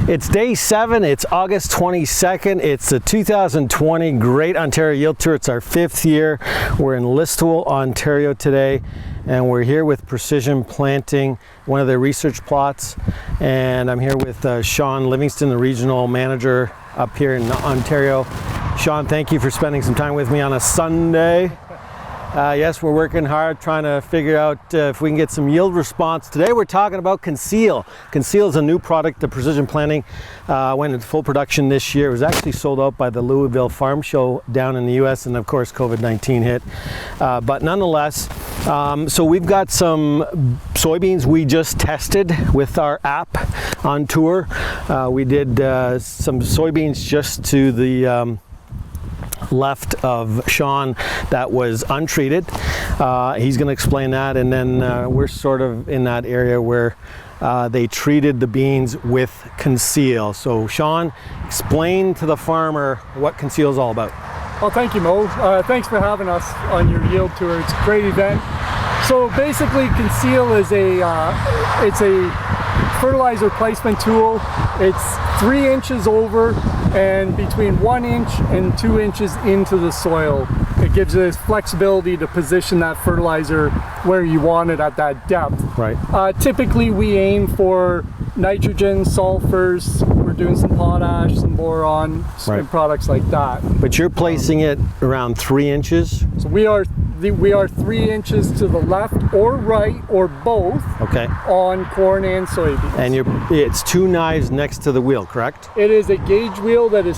It's day 7, it's August 22nd, it's the 2020 Great Ontario Yield Tour. It's our 5th year. We're in Listewel, Ontario today, and we're here with Precision Planting, one of their research plots. And I'm here with Shawn Livingston, the regional manager up here in Ontario. Shawn, thank you for spending some time with me on a Sunday. Yes, we're working hard trying to figure out if we can get some yield response. Today we're talking about Conceal. Conceal is a new product that Precision Planting went into full production this year. It was actually sold out by the Louisville Farm Show down in the US, and of course COVID-19 hit. But nonetheless, so we've got some soybeans we just tested with our app on tour. We did some soybeans just to the left of Shawn that was untreated. He's going to explain that, and then we're sort of in that area where they treated the beans with Conceal. So Shawn, explain to the farmer what Conceal is all about. Well, thank you, Mo. Thanks for having us on your yield tour. It's a great event. So basically, Conceal is it's a fertilizer placement tool. It's 3 inches over and between 1 inch and 2 inches into the soil. It gives us flexibility to position that fertilizer where you want it at that depth. Right. Typically we aim for nitrogen, sulfurs, we're doing some potash, some boron, and products like that. But you're placing it around 3 inches? So we are 3 inches to the left or right or both. Okay. On corn and soybeans. And it's 2 knives next to the wheel, correct? It is a gauge wheel that is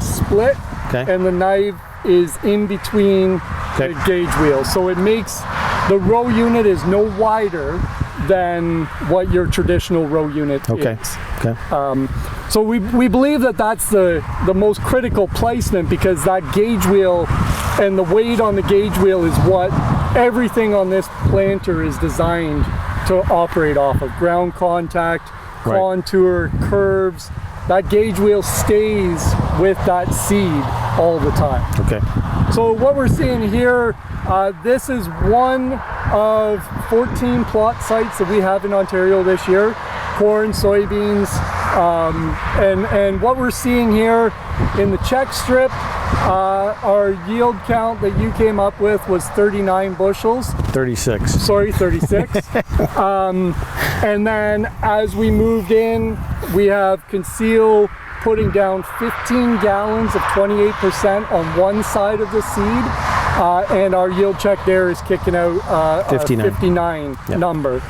split, and the knife is in between the gauge wheel. So it makes the row unit is no wider than what your traditional row unit is. So we believe that that's the most critical placement, because that gauge wheel and the weight on the gauge wheel is what everything on this planter is designed to operate off of. Ground contact, contour, curves. That gauge wheel stays with that seed all the time. Okay. So what we're seeing here, this is one of 14 plot sites that we have in Ontario this year. Corn, soybeans, and what we're seeing here in the check strip, our yield count that you came up with was 39 bushels. 36. Sorry, 36. And then as we moved in, we have Conceal putting down 15 gallons of 28% on one side of the seed, and our yield check there is kicking out a 59 number.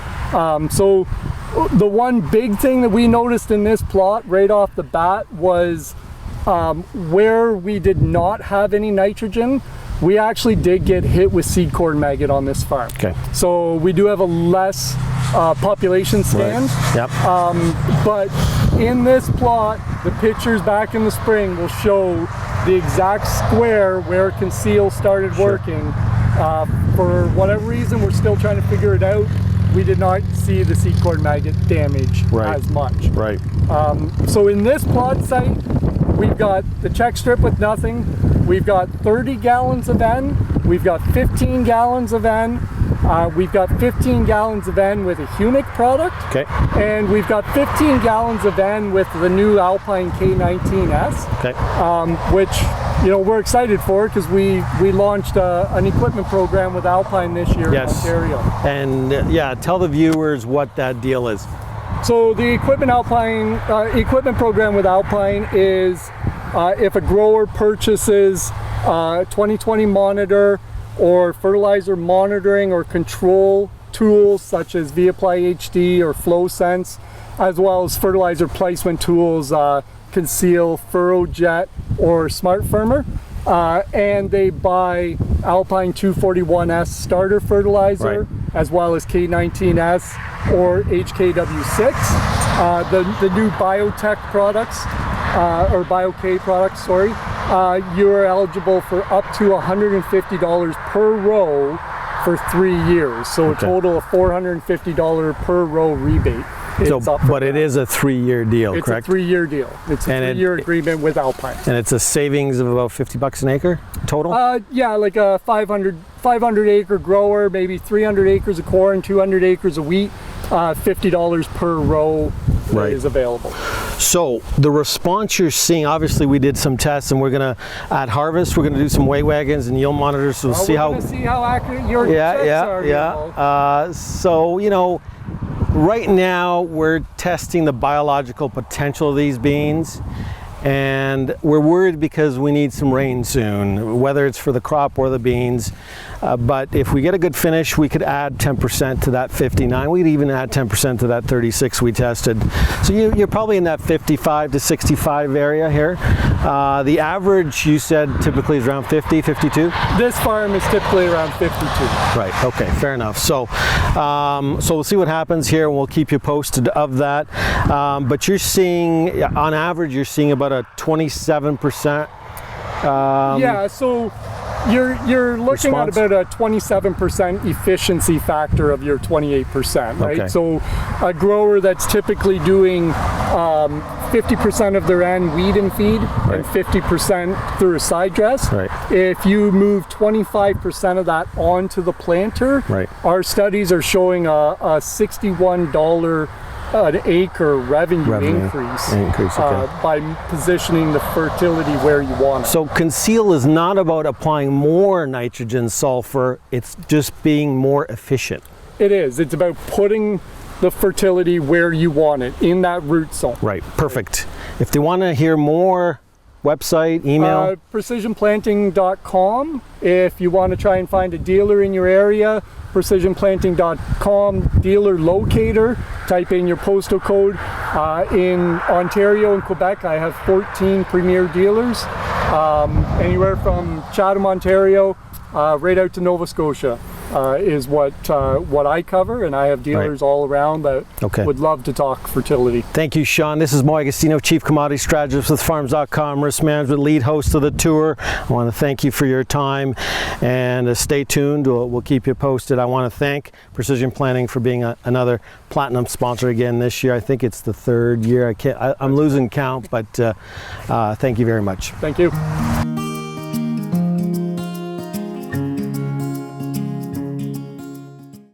So the one big thing that we noticed in this plot right off the bat was where we did not have any nitrogen, we actually did get hit with seed corn maggot on this farm. Okay. So we do have a less population stand. But in this plot, the pictures back in the spring will show the exact square where Conceal started working. For whatever reason, we're still trying to figure it out. We did not see the seed corn maggot damage as much. So in this plot site, we've got the check strip with nothing. We've got 30 gallons of N. We've got 15 gallons of N. We've got 15 gallons of N with a humic product. Okay. And we've got 15 gallons of N with the new Alpine K19S. Okay. Which, we're excited for, because we launched an equipment program with Alpine this year in Ontario. And tell the viewers what that deal is. So the equipment program with Alpine is if a grower purchases 2020 monitor or fertilizer monitoring or control tools such as VApply HD or FlowSense, as well as fertilizer placement tools, Conceal, FurrowJet, or Smart Firmer, and they buy Alpine 241S starter fertilizer, as well as K19S or HKW6, the new biotech products, or BioK products, sorry, you're eligible for up to $150 per row for 3 years. So a total of $450 per row rebate. But it is a 3-year deal, correct? It's a 3-year deal. It's a 3-year agreement with Alpine. And it's a savings of about $50 an acre total? Yeah, like a 500 acre grower, maybe 300 acres of corn, 200 acres of wheat, $50 per row is available. So the response you're seeing, obviously we did some tests, and we're gonna, at harvest, we're gonna do some weight wagons and yield monitors, so we'll see how accurate your checks are. So, you know, right now we're testing the biological potential of these beans, and we're worried because we need some rain soon, whether it's for the crop or the beans. But if we get a good finish, we could add 10% to that 59. We'd even add 10% to that 36 we tested. So you're probably in that 55 to 65 area here. The average, you said, typically is around 50, 52? This farm is typically around 52. Right, okay, fair enough. So, so we'll see what happens here, and we'll keep you posted of that. But you're seeing, on average, you're seeing about a 27%. Yeah, so you're looking at about a 27% efficiency factor of your 28%, right? Okay. So a grower that's typically doing 50% of their N weed and feed, right, and 50% through a side dress. Right. If you move 25% of that onto the planter, right, our studies are showing a $61 an acre revenue increase okay, by positioning the fertility where you want it. So Conceal is not about applying more nitrogen, sulfur, it's just being more efficient. It is. It's about putting the fertility where you want it, in that root zone. Right, perfect. If they want to hear more, website, email? precisionplanting.com. If you want to try and find a dealer in your area, precisionplanting.com dealer locator, type in your postal code. In Ontario and Quebec, I have 14 premier dealers, anywhere from Chatham, Ontario, right out to Nova Scotia. Is what I cover, and I have dealers all around that would love to talk fertility. Thank you, Shawn. This is Moe Agostino, Chief Commodity Strategist with Farms.com, Risk Management Lead Host of the tour. I want to thank you for your time, and stay tuned. We'll keep you posted. I want to thank Precision Planting for being another platinum sponsor again this year. I think it's the third year. I'm losing count, but thank you very much. Thank you.